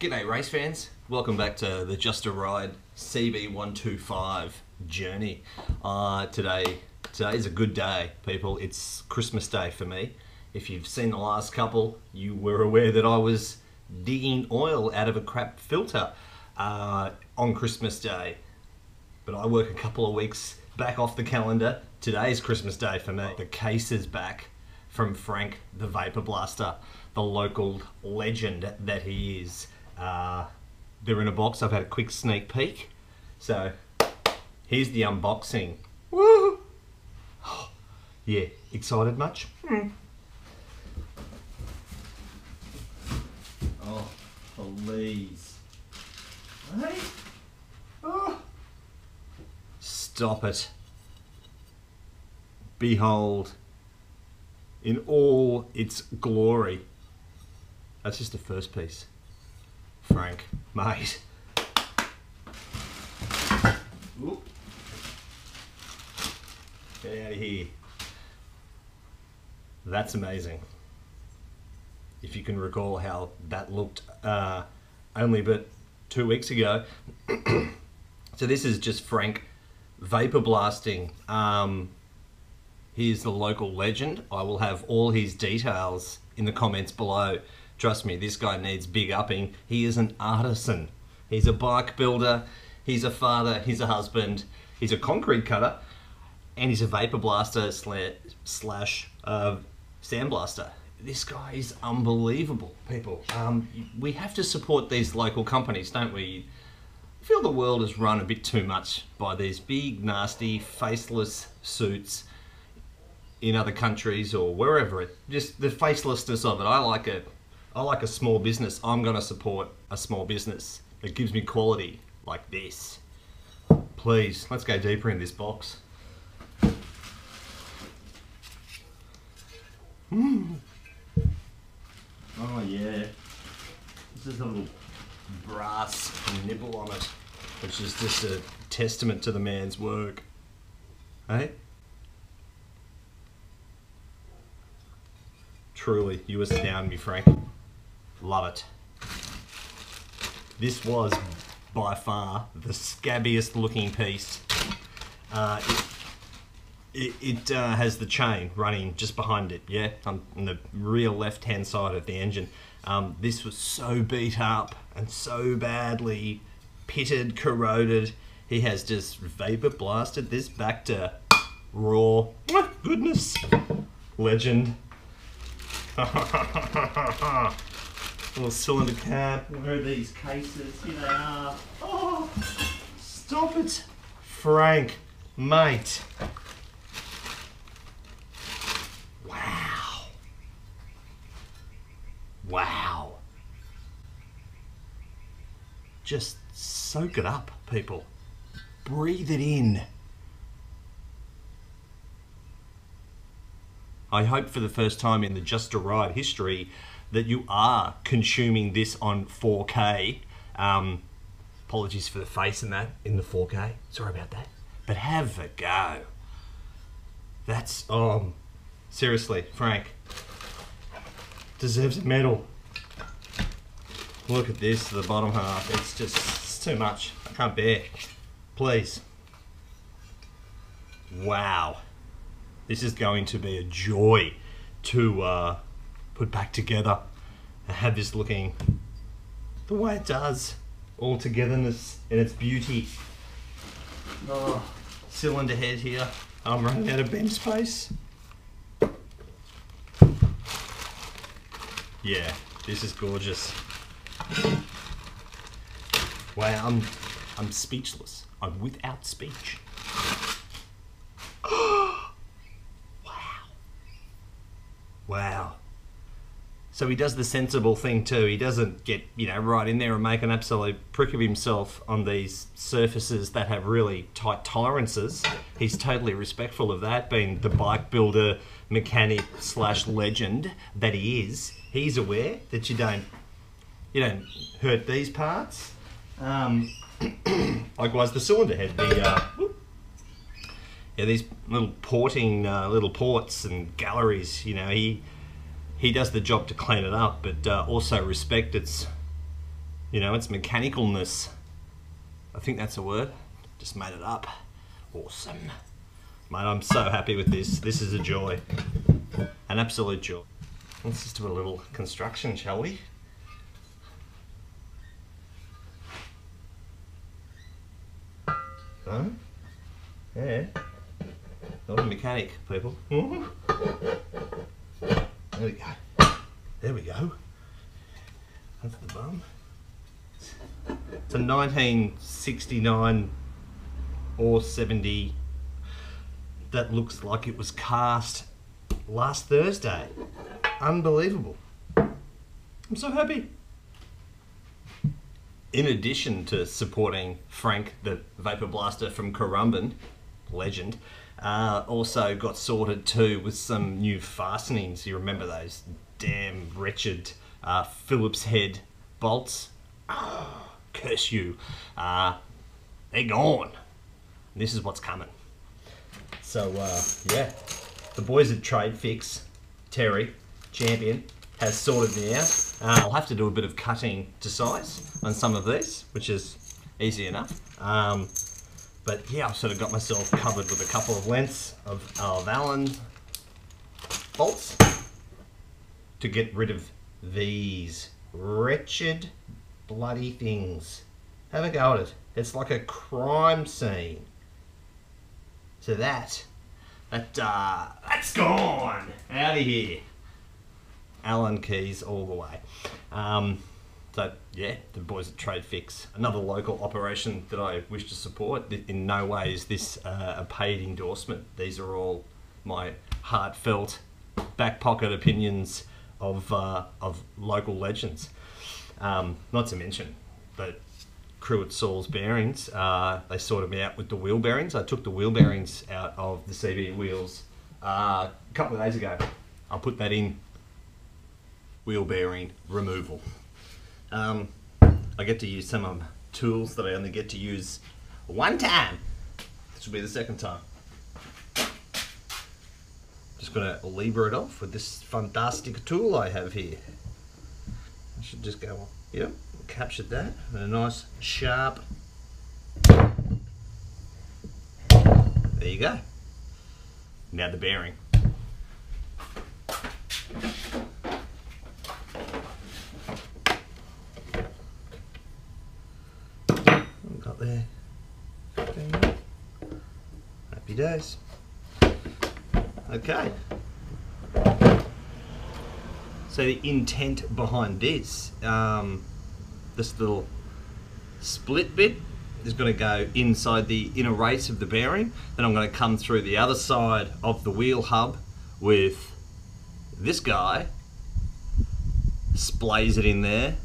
G'day race fans, welcome back to the Just a Ride CB125 journey. Today's a good day, people. It's Christmas Day for me. If you've seen the last couple, you were aware that I was digging oil out of a crap filter on Christmas Day. But I work a couple of weeks back off the calendar. Today's Christmas Day for me. The case is back from Frank the Vapour Blaster, the local legend that he is. They're in a box. I've had a quick sneak peek. So here's the unboxing. Woo! Oh, yeah, excited much? Oh, please. Hey? Oh. Stop it. Behold, in all its glory. That's just the first piece. Frank, mate. Ooh. Get out of here. That's amazing. If you can recall how that looked only but 2 weeks ago. So this is just Frank Vapour blasting. He's the local legend. I will have all his details in the comments below. Trust me, this guy needs big upping. He is an artisan. He's a bike builder, he's a father, he's a husband, he's a concrete cutter, and he's a Vapour blaster slash sandblaster. This guy is unbelievable, people. We have to support these local companies, don't we? I feel the world is run a bit too much by these big, nasty, faceless suits in other countries or wherever. Just the facelessness of it. I like a small business. I'm going to support a small business that gives me quality like this. Please, let's go deeper in this box. Oh yeah. This is a little brass nipple on it, which is just a testament to the man's work. Hey? Truly, you astound me, Frank. Love it. This was by far the scabbiest looking piece. It has the chain running just behind it, yeah, on the rear left hand side of the engine. This was so beat up and so badly pitted, corroded. He has just Vapour blasted this back to raw. Goodness. Legend. Little cylinder cap. Where are these cases? Here they are. Oh, stop it, Frank, mate. Wow. Wow. Just soak it up, people. Breathe it in. I hope for the first time in the Just a Ride history that you are consuming this on 4K. Apologies for the face in that, in the 4K. Sorry about that. But have a go. That's, seriously, Frank. Deserves a medal. Look at this, the bottom half. It's too much. I can't bear. Please. Wow. This is going to be a joy to put back together and have this looking the way it does. All togetherness and its beauty. Oh, cylinder head here. I'm running out of bench space. Yeah, this is gorgeous. Wow, I'm speechless. I'm without speech. Wow. So he does the sensible thing too. He doesn't get, right in there and make an absolute prick of himself on these surfaces that have really tight tolerances. He's totally respectful of that, being the bike builder, mechanic slash legend that he is. He's aware that you don't hurt these parts. Likewise the cylinder head, these little porting, little ports and galleries, he does the job to clean it up, but also respect its, You know, it's mechanicalness. I think that's a word. Just made it up. Awesome. Mate, I'm so happy with this. This is a joy. An absolute joy. Let's just do a little construction, shall we? Huh? Yeah. Not a mechanic, people. There we go. There we go. That's the bum. It's a 1969 or 70 that looks like it was cast last Thursday. Unbelievable. I'm so happy. In addition to supporting Frank, the Vapour Blaster from Currumbin, legend, also got sorted too with some new fastenings. You remember those damn wretched Phillips head bolts? Oh, curse you. They're gone. This is what's coming. So yeah, the boys at Trade Fix, Terry, champion, has sorted me out. I'll have to do a bit of cutting to size on some of these, which is easy enough. But yeah, I've sort of got myself covered with a couple of lengths of Allen bolts to get rid of these wretched bloody things. Have a go at it. It's like a crime scene. So that's gone out of here. Allen keys all the way. So yeah, the boys at Trade Fix, another local operation that I wish to support. In no way is this a paid endorsement. These are all my heartfelt, back pocket opinions of local legends. Not to mention the crew at Saul's Bearings. They sorted me out with the wheel bearings. I took the wheel bearings out of the CB wheels a couple of days ago. I'll put that in wheel bearing removal. I get to use some of my tools that I only get to use one time. This will be the second time. Just gonna lever it off with this fantastic tool I have here. I should just go on. Yep, captured that with a nice sharp. There you go. Now the bearing. Got there. 15 minutes. Happy days. Okay. So the intent behind this little split bit is going to go inside the inner race of the bearing. Then I'm going to come through the other side of the wheel hub with this guy, splays it in there,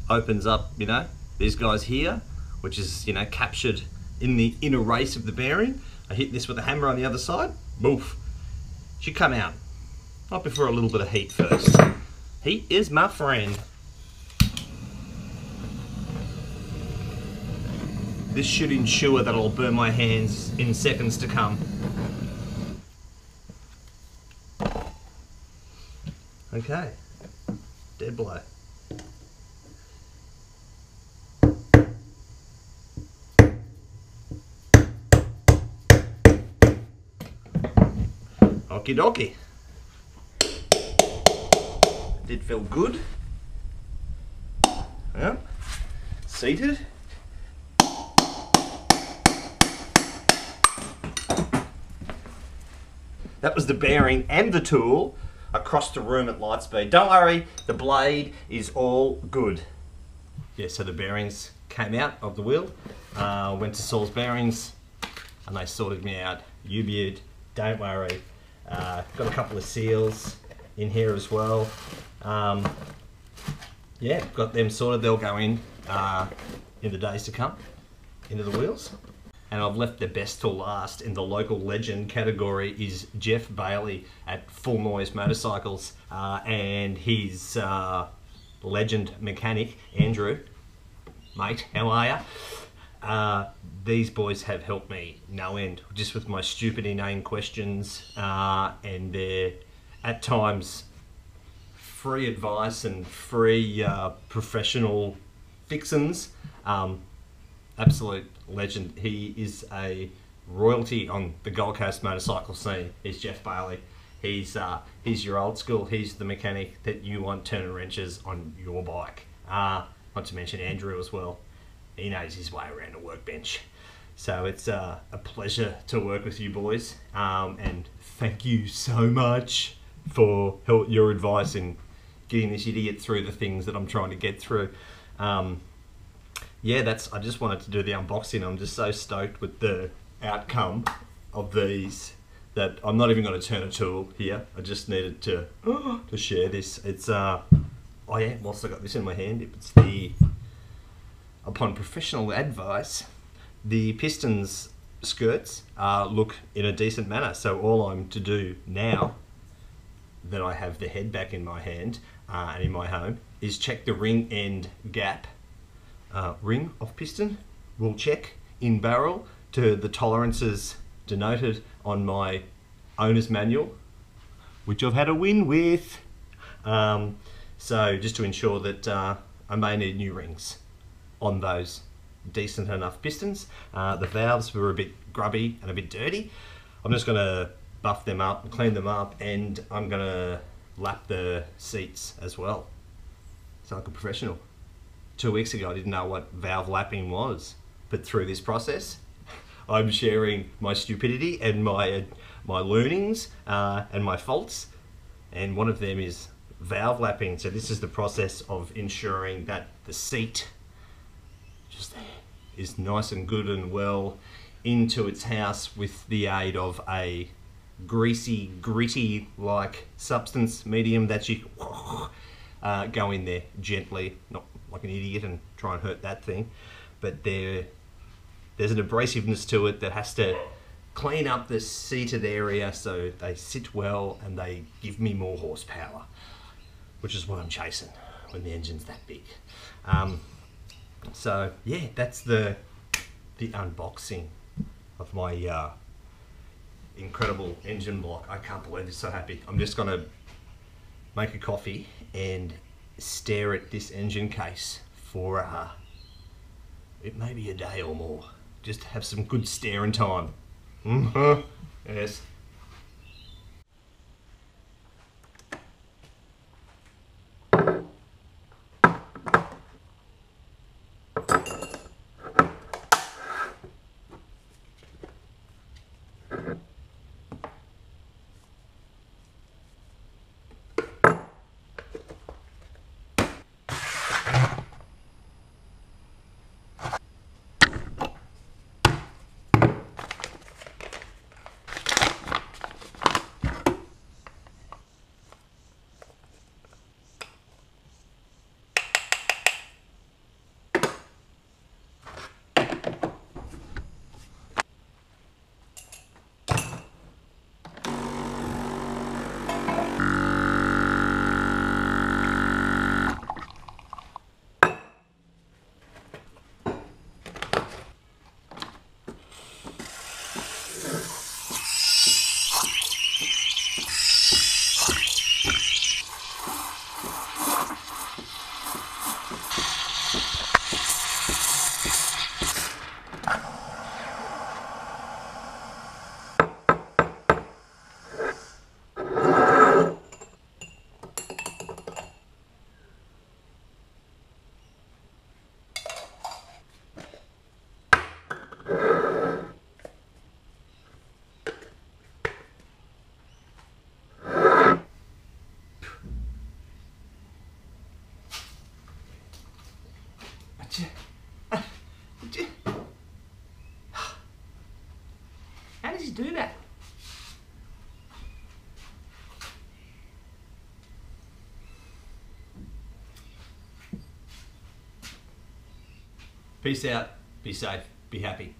opens up, you know, these guys here, which is, you know, captured in the inner race of the bearing. I hit this with a hammer on the other side, boof. Should come out. Not before a little bit of heat first. Heat is my friend. This should ensure that I'll burn my hands in seconds to come. Okay, dead blow. Okie dokie. Did feel good. Yeah. Seated. That was the bearing and the tool across the room at light speed. Don't worry, the blade is all good. Yeah, so the bearings came out of the wheel, went to Saul's Bearings, and they sorted me out. You beaut, don't worry. Got a couple of seals in here as well. Yeah, got them sorted. They'll go in the days to come into the wheels. And I've left the best till last in the local legend category is Jeff Bailey at Full Noise Motorcycles and his legend mechanic, Andrew. Mate, how are ya? These boys have helped me no end, just with my stupid inane questions and their, at times, free advice and free professional fixins. Absolute legend. He is a royalty on the Gold Coast motorcycle scene. He's Jeff Bailey. He's your old school. He's the mechanic that you want turning wrenches on your bike. Not to mention Andrew as well. He knows his way around a workbench. So it's a pleasure to work with you boys, and thank you so much for your advice in getting this idiot through the things that I'm trying to get through. Yeah, I just wanted to do the unboxing. I'm just so stoked with the outcome of these that I'm not even going to turn a tool here. I just needed to share this. It's oh yeah, whilst I got this in my hand, it's upon professional advice, the pistons skirts look in a decent manner. So all I'm to do now that I have the head back in my hand and in my home is check the ring end gap. Ring of piston will check in barrel to the tolerances denoted on my owner's manual, which I've had a win with. So just to ensure that I may need new rings on those decent enough pistons. The valves were a bit grubby and a bit dirty. I'm just going to buff them up and clean them up, and I'm going to lap the seats as well. Sound like a professional. 2 weeks ago I didn't know what valve lapping was, but through this process I'm sharing my stupidity and my learnings and my faults, and one of them is valve lapping. So this is the process of ensuring that the seat just there is nice and good and well into its house with the aid of a greasy, gritty like substance medium that you go in there gently, not like an idiot and try and hurt that thing, but there's an abrasiveness to it that has to clean up the seated area so they sit well and they give me more horsepower, which is what I'm chasing when the engine's that big. So yeah, that's the unboxing of my incredible engine block. I can't believe it's so happy. I'm just gonna make a coffee and stare at this engine case for it may be a day or more. Just have some good staring time. Yes. How does he do that? Peace out, be safe, be happy.